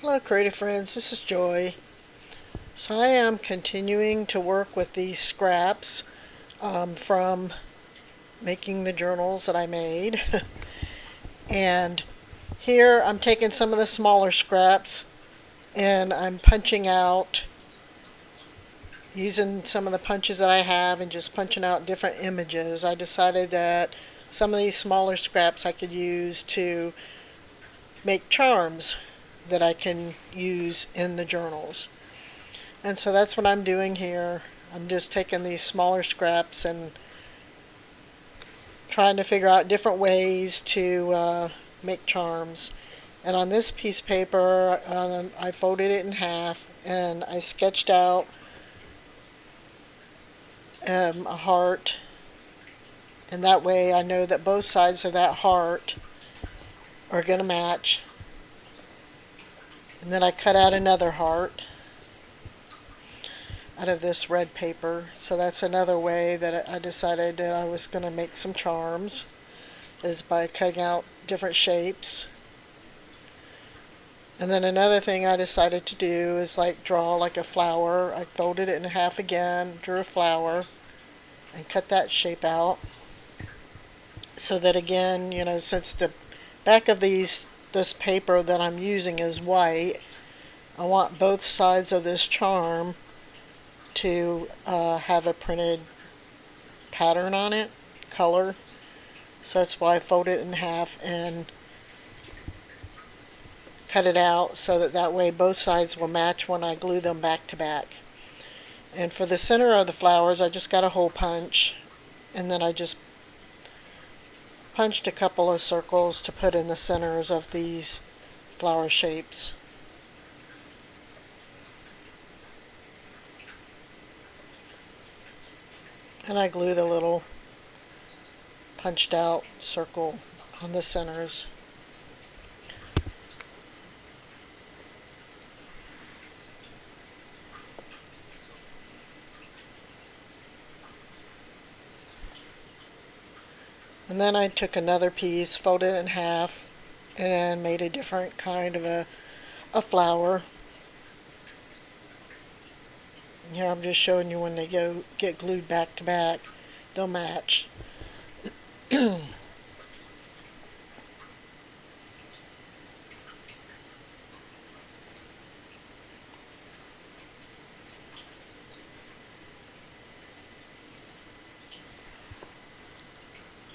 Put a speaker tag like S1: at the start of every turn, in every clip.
S1: Hello creative friends, this is Joy. So I am continuing to work with these scraps from making the journals that I made. And here I'm taking some of the smaller scraps and I'm punching out using some of the punches that I have and just punching out different images. I decided that some of these smaller scraps I could use to make charms that I can use in the journals. And so that's what I'm doing here. I'm just taking these smaller scraps and trying to figure out different ways to make charms. And on this piece of paper, I folded it in half and I sketched out a heart. And that way I know that both sides of that heart are going to match. And then I cut out another heart out of this red paper. So that's another way that I decided that I was going to make some charms, is by cutting out different shapes. And then another thing I decided to do is like draw like a flower. I folded it in half again, drew a flower, and cut that shape out. So that again, since the back of this paper that I'm using is white, I want both sides of this charm to have a printed pattern on it, color. So that's why I fold it in half and cut it out so that way both sides will match when I glue them back to back. And for the center of the flowers, I just got a hole punch, and then I just punched a couple of circles to put in the centers of these flower shapes. And I glue the little punched out circle on the centers. And then I took another piece, folded it in half, and then made a different kind of a flower. Here I'm just showing you when they get glued back to back, they'll match.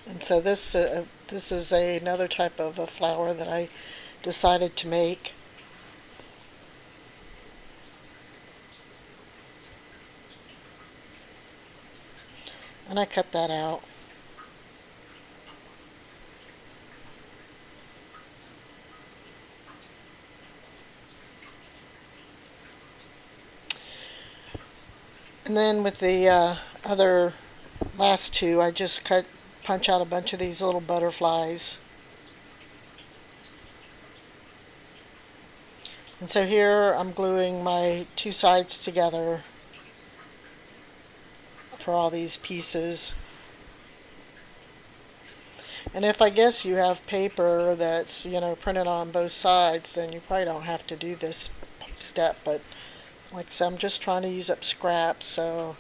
S1: And so this is another type of a flower that I decided to make. And I cut that out. And then with the other last two, I just punch out a bunch of these little butterflies. And so here I'm gluing my two sides together for all these pieces. And if I guess you have paper that's, printed on both sides, then you probably don't have to do this step. But like I said, I'm just trying to use up scraps, so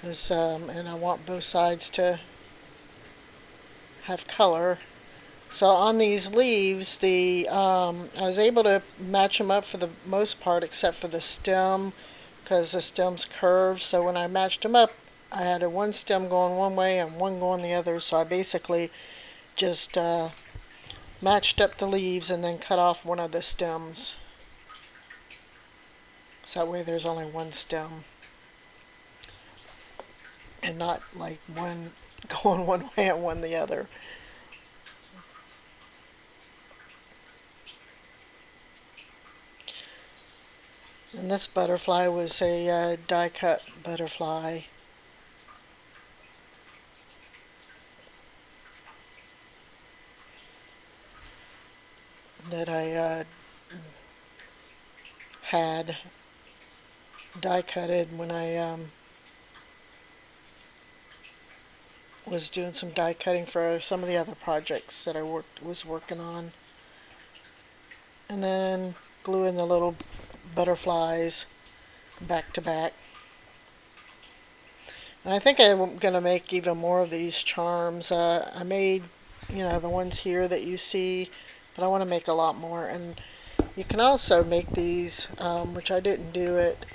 S1: and I want both sides to have color. So on these leaves, I was able to match them up for the most part, except for the stem, because the stem's curved. So when I matched them up, I had one stem going one way and one going the other. So I basically just matched up the leaves and then cut off one of the stems. So that way there's only one stem, and not like one going one way and one the other. And this butterfly was a die cut butterfly. That I had die cutted when I was doing some die cutting for some of the other projects that I was working on. and then glue in the little butterflies back to back. And I think I'm going to make even more of these charms. I made, the ones here that you see, but I want to make a lot more. And you can also make these, which I didn't do it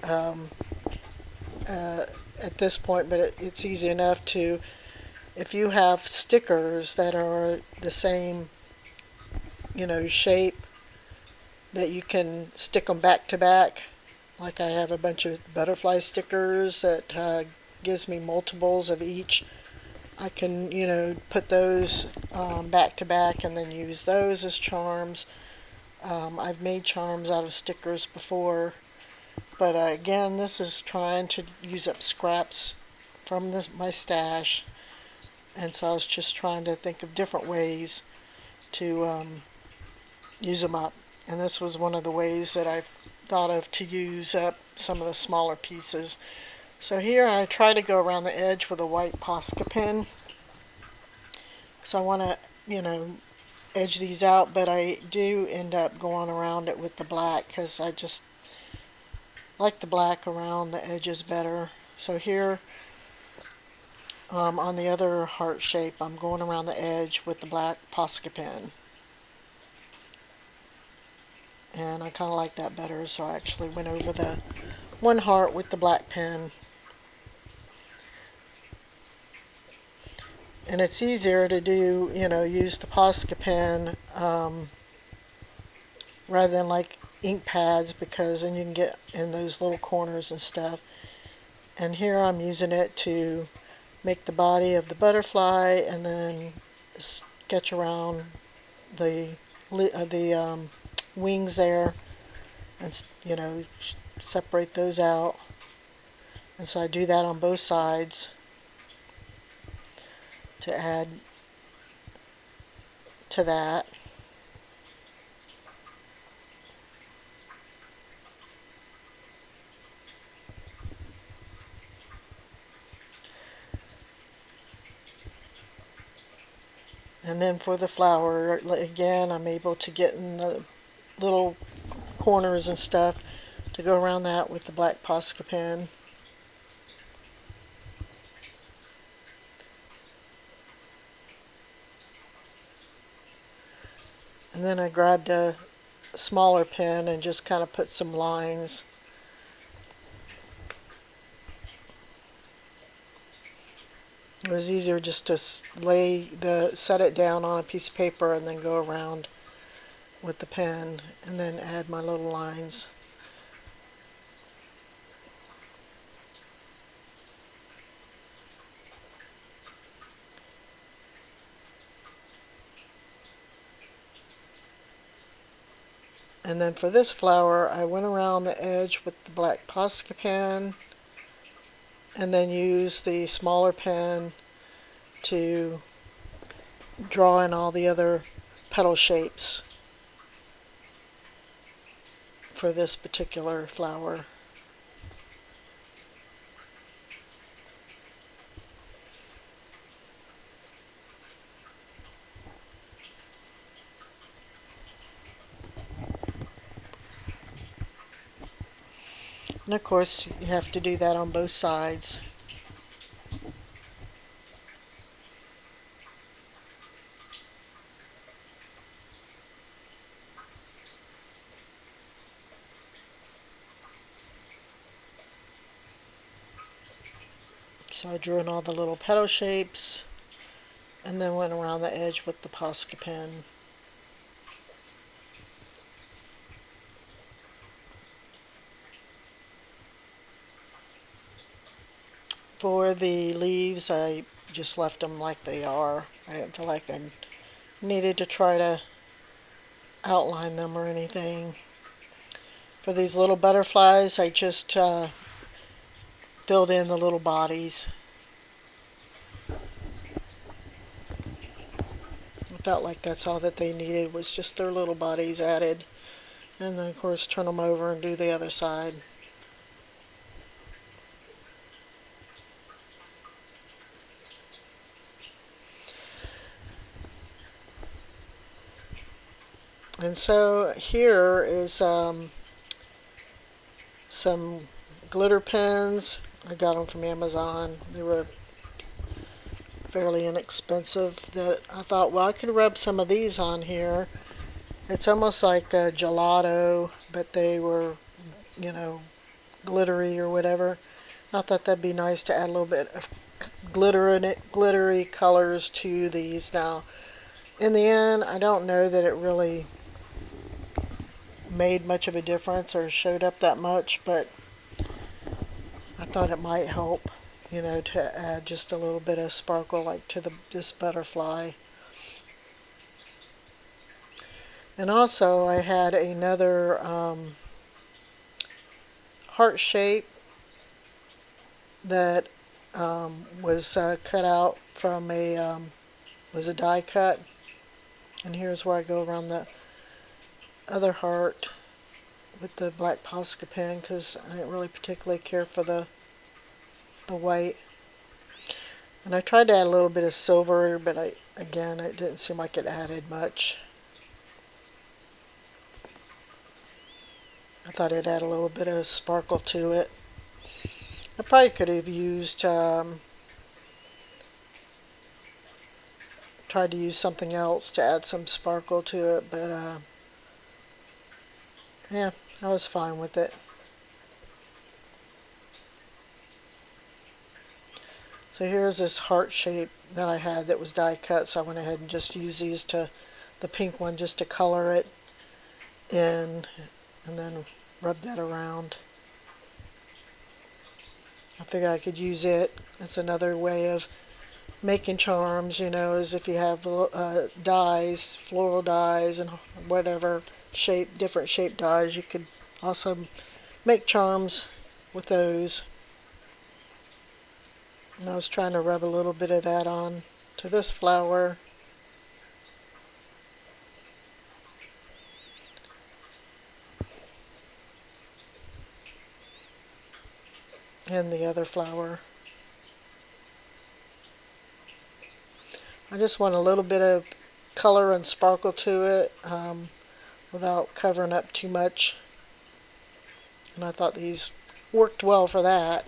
S1: at this point, but it's easy enough to, if you have stickers that are the same, shape, that you can stick them back to back. Like I have a bunch of butterfly stickers that gives me multiples of each. I can, put those back to back and then use those as charms. I've made charms out of stickers before, but again, this is trying to use up scraps from my stash, and so I was just trying to think of different ways to use them up. And this was one of the ways that I've thought of to use up some of the smaller pieces. So here I try to go around the edge with a white Posca pen, because I want to, edge these out, but I do end up going around it with the black because I just like the black around the edges better. So here on the other heart shape, I'm going around the edge with the black Posca pen. And I kind of like that better, so I actually went over the one heart with the black pen. And it's easier to do, use the Posca pen rather than like ink pads, because then you can get in those little corners and stuff. And here I'm using it to make the body of the butterfly and then sketch around the wings there, and separate those out. And so I do that on both sides to add to that. And then for the flower, again, I'm able to get in the little corners and stuff to go around that with the black Posca pen. And then I grabbed a smaller pen and just kind of put some lines. It was easier just to set it down on a piece of paper and then go around with the pen and then add my little lines. And then for this flower, I went around the edge with the black Posca pen and then used the smaller pen to draw in all the other petal shapes for this particular flower. And of course, you have to do that on both sides. So I drew in all the little petal shapes and then went around the edge with the Posca pen. For the leaves, I just left them like they are. I didn't feel like I needed to try to outline them or anything. For these little butterflies, I just filled in the little bodies. I felt like that's all that they needed, was just their little bodies added. And then of course turn them over and do the other side. And so here is some glitter pens. I got them from Amazon. They were fairly inexpensive. That I thought, well, I could rub some of these on here. It's almost like a gelato, but they were, you know, glittery or whatever. I thought that'd be nice to add a little bit of glitter in it, glittery colors to these. Now, in the end, I don't know that it really made much of a difference or showed up that much, but I thought it might help, you know, to add just a little bit of sparkle like to this butterfly. And also I had another heart shape that was cut out from was a die cut. And here's where I go around the other heart with the black Posca pen because I didn't really particularly care for the white. And I tried to add a little bit of silver, but again, it didn't seem like it added much. I thought it had a little bit of sparkle to it. I probably could have used, tried to use something else to add some sparkle to it, but yeah, I was fine with it. So here's this heart shape that I had that was die cut, so I went ahead and just used these the pink one just to color it in, and then rub that around. I figured I could use it. It's another way of making charms, you know, is if you have dies, floral dies, and whatever shape, different shape dies, you could also make charms with those. And I was trying to rub a little bit of that on to this flower. And the other flower. I just want a little bit of color and sparkle to it without covering up too much. And I thought these worked well for that.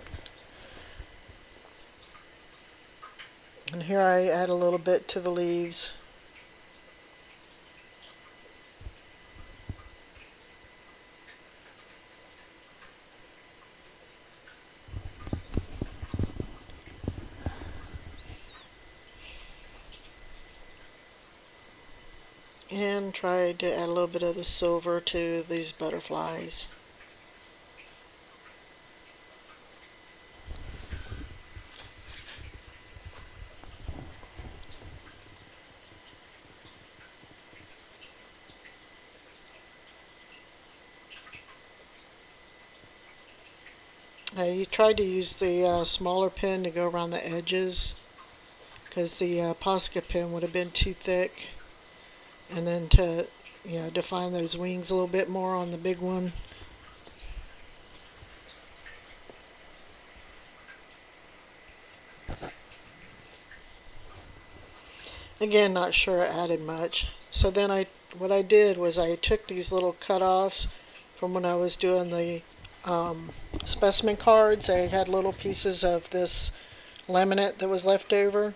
S1: And here I add a little bit to the leaves. And try to add a little bit of the silver to these butterflies. You tried to use the smaller pen to go around the edges because the Posca pen would have been too thick. And then to, you know, define those wings a little bit more on the big one. Again, not sure it added much. So then what I did was I took these little cut-offs from when I was doing the specimen cards. I had little pieces of this laminate that was left over.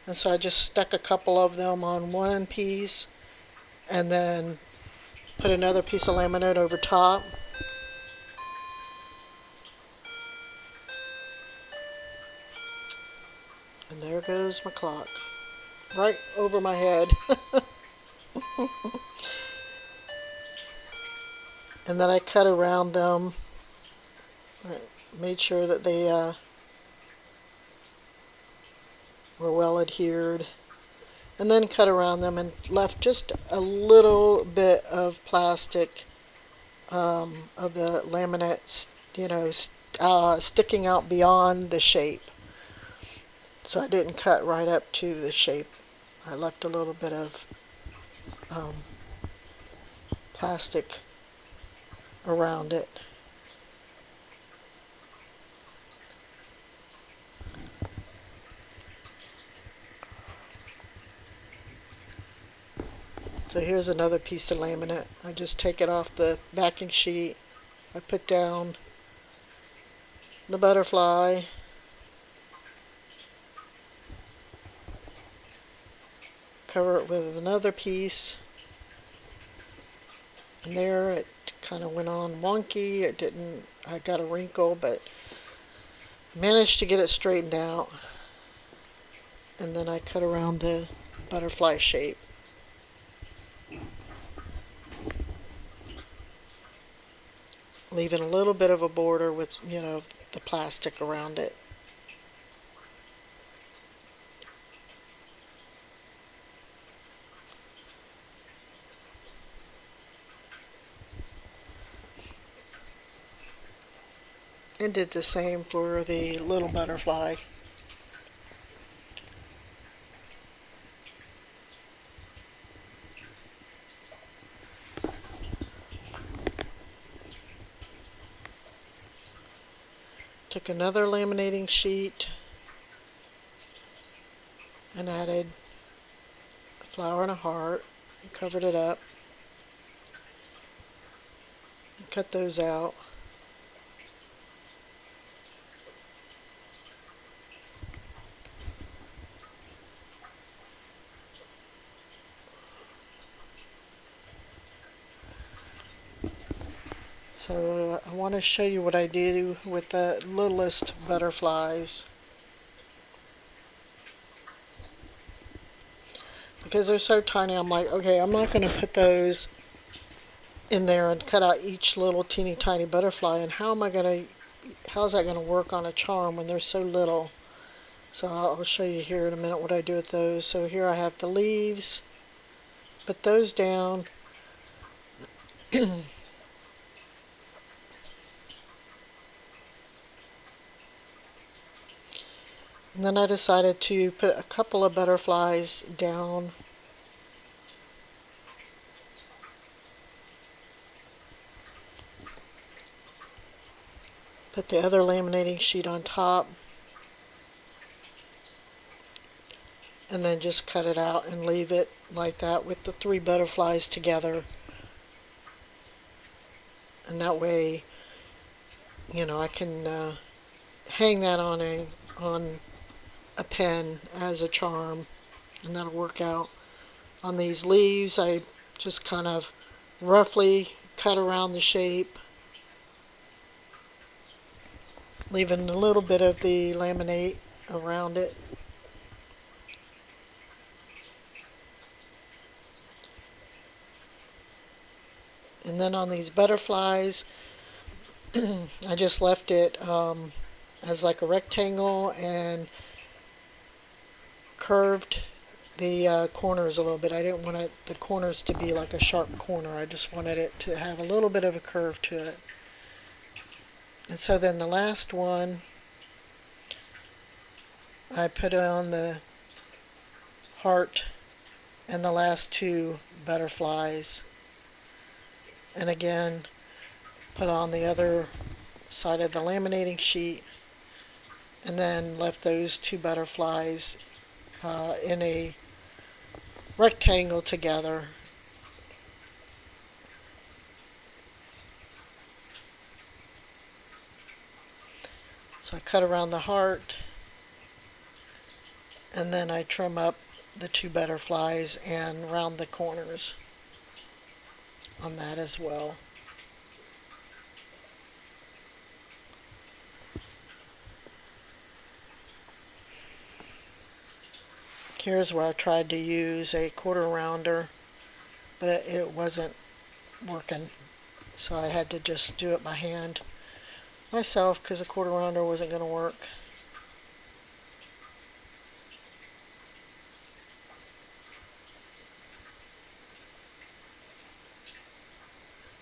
S1: And so I just stuck a couple of them on one piece and then put another piece of laminate over top. And there goes my clock. Right over my head. And then I cut around them. I made sure that they were well adhered. And then cut around them and left just a little bit of plastic of the laminate, you know, sticking out beyond the shape. So I didn't cut right up to the shape. I left a little bit of plastic around it. So here's another piece of laminate. I just take it off the backing sheet. I put down the butterfly, cover it with another piece, and there it kind of went on wonky. It didn't, I got a wrinkle, but managed to get it straightened out. And then I cut around the butterfly shape. Leaving a little bit of a border with, the plastic around it. And did the same for the little butterfly. Took another laminating sheet and added a flower and a heart, and covered it up, and cut those out. So I want to show you what I do with the littlest butterflies. Because they're so tiny, I'm like, okay, I'm not going to put those in there and cut out each little teeny tiny butterfly. And how is that going to work on a charm when they're so little? So I'll show you here in a minute what I do with those. So here I have the leaves. Put those down. And then I decided to put a couple of butterflies down. Put the other laminating sheet on top. And then just cut it out and leave it like that with the 3 butterflies together. And that way, I can hang that on a pen as a charm, and that'll work out. On these leaves, I just kind of roughly cut around the shape, leaving a little bit of the laminate around it. And then on these butterflies, I just left it as like a rectangle and curved the corners a little bit. I didn't want the corners to be like a sharp corner. I just wanted it to have a little bit of a curve to it. And so then the last one, I put on the heart and the last 2 butterflies. And again, put on the other side of the laminating sheet, and then left those 2 butterflies in a rectangle together. So I cut around the heart, and then I trim up the 2 butterflies and round the corners on that as well. Here's where I tried to use a quarter rounder, but it wasn't working, so I had to just do it by hand myself because a quarter rounder wasn't going to work.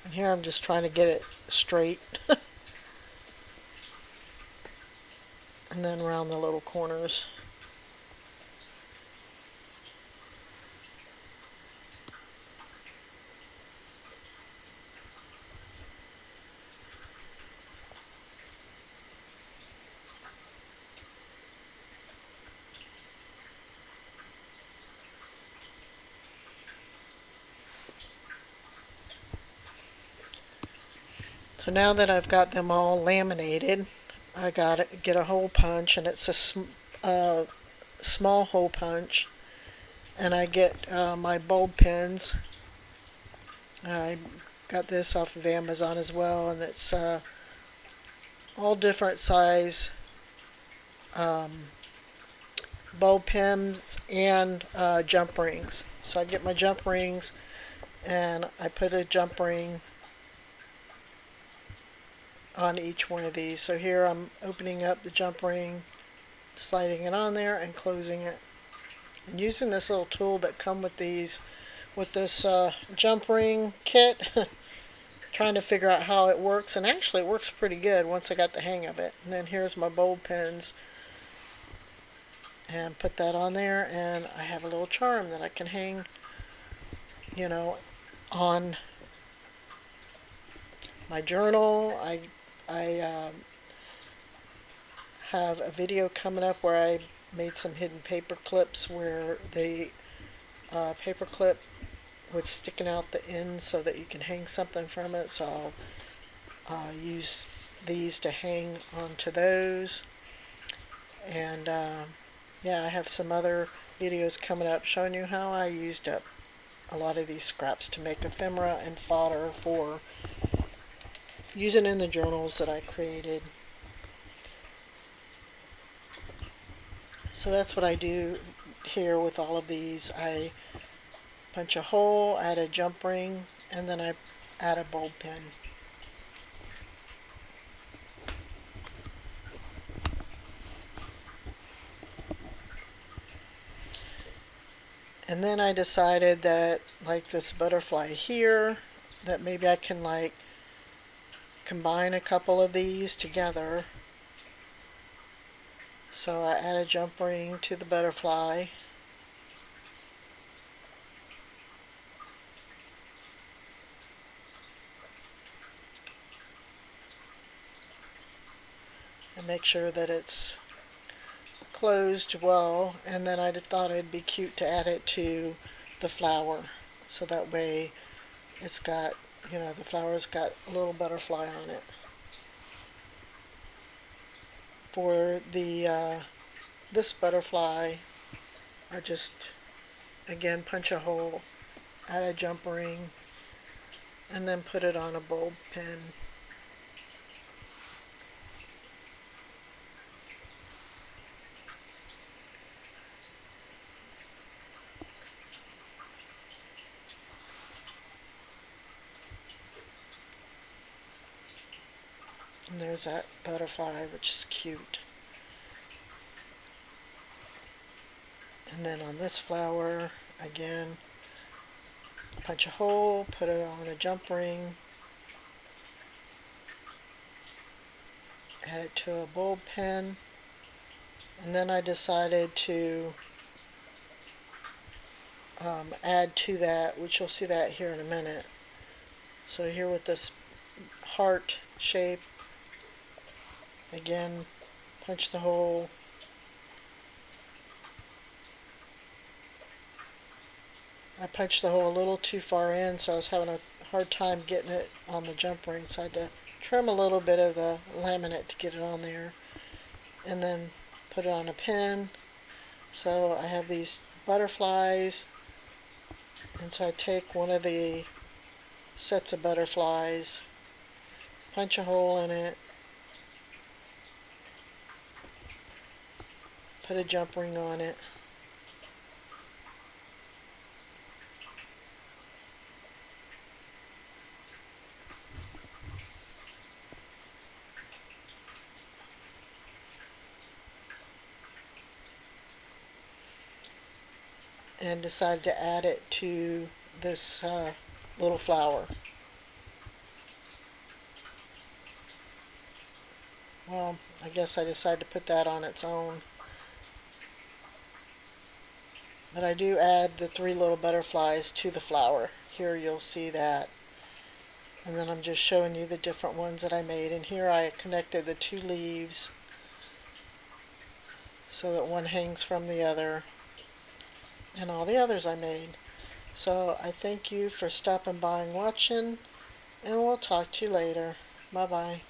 S1: And here I'm just trying to get it straight and then round the little corners. So now that I've got them all laminated, I gotta get a hole punch, and it's a small hole punch, and I get my bulb pins. I got this off of Amazon as well, and it's all different size um, bulb pins and jump rings. So I get my jump rings, and I put a jump ring on each one of these. So here I'm opening up the jump ring, sliding it on there, and closing it. And using this little tool that come with these, with this jump ring kit, trying to figure out how it works, and actually it works pretty good once I got the hang of it. And then here's my bulb pins, and put that on there, and I have a little charm that I can hang, you know, on my journal. I have a video coming up where I made some hidden paper clips where the paper clip was sticking out the end so that you can hang something from it. So I'll use these to hang onto those. And yeah, I have some other videos coming up showing you how I used up a lot of these scraps to make ephemera and fodder for using in the journals that I created. So that's what I do here with all of these. I punch a hole, add a jump ring, and then I add a bulb pin. And then I decided that, like this butterfly here, that maybe I can like combine a couple of these together. So I add a jump ring to the butterfly. And make sure that it's closed well, and then I thought it'd be cute to add it to the flower, so that way it's got, you know, the flower's got a little butterfly on it. For the this butterfly, I just again punch a hole, add a jump ring, and then put it on a bulb pin. And there's that butterfly, which is cute. And then on this flower, again, punch a hole, put it on a jump ring, add it to a bulb pin, and then I decided to add to that, which you'll see that here in a minute. So here with this heart shape, again, punch the hole, I punched the hole a little too far in, so I was having a hard time getting it on the jump ring, so I had to trim a little bit of the laminate to get it on there, and then put it on a pin. So I have these butterflies, and so I take one of the sets of butterflies, punch a hole in it, put a jump ring on it, and decided to add it to this little flower. Well, I guess I decided to put that on its own. But I do add the 3 little butterflies to the flower. Here you'll see that. And then I'm just showing you the different ones that I made. And here I connected the 2 leaves so that one hangs from the other. And all the others I made. So I thank you for stopping by and watching, and we'll talk to you later. Bye bye.